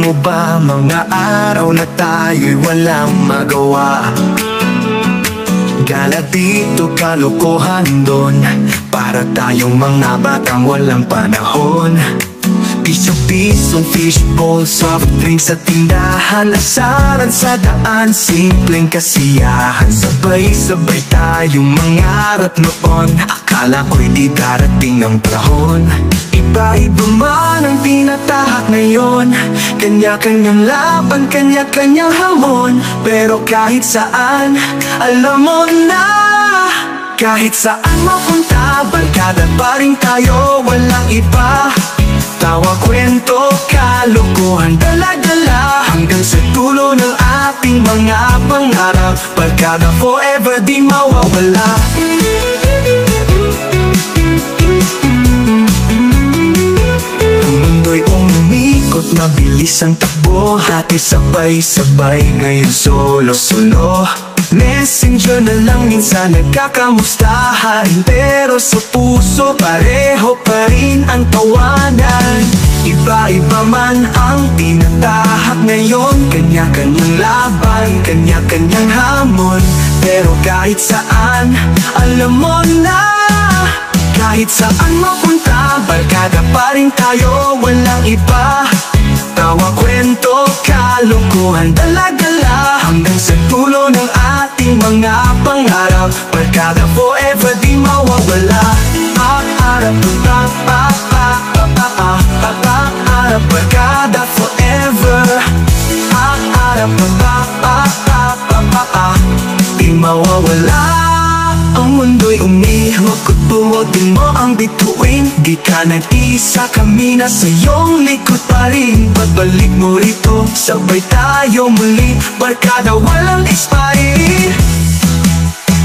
mo ba mga araw na tayo'y walang magawa? Gala dito, kalokohan doon, para tayong mga batang walang panahon. Piso-pisong fishbowl, soft drink sa tindahan, asaran sa daan, simpleng kasiyahan. Sabay-sabay tayong mangarap noon, akala ko'y di darating ang panahon. Iba-iba man ang tinatahak ngayon, kanya-kanyang laban, kanya-kanyang hamon. Pero kahit saan, alam mo na, kahit saan mapunta, barkada pa rin tayo, walang iba. Tawa, kwento, kalokohan, dala-dala, hanggang sa dulo ng ating mga pangarap. Barkada forever, di mawawala. Ang mundo'y umikot, mabilis ang takbo, dati sabay-sabay, ngayon solo-solo. Messenger na lang minsan nagkakamustahan, pero sa puso pareho pa rin ang tawanan. Iba-iba man ang tinatahak ngayon, kanya-kanyang laban, kanya-kanyang hamon. Pero kahit saan, alam mo na, kahit saan mapunta, barkada pa rin tayo, walang iba. Tawa, kwento, kalokohan, dala-dala, hanggang sa dulo ng ating mga pangarap. Barkada forever, di mawawala. Paarap, paarap, barkada forever. Paarap, di mawawala. Ang mundo'y umihok at buwagin mo ang bituin. Di ka nag-isa, kami na sa iyong likod pa rin. Pagbalik mo rito, sabay tayo muli, barkada walang expiry.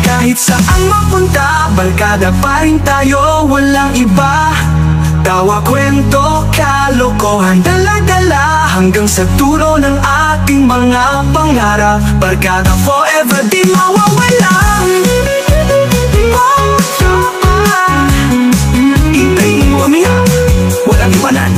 Kahit saan mapunta, barkada pa rin tayo, walang iba. Tawa, kwento, kalokohan, dala-dala, hanggang sa dulo ng ating mga pangarap. Barkada forever, di mawawala. Hintayin mo kami, walang iwanan.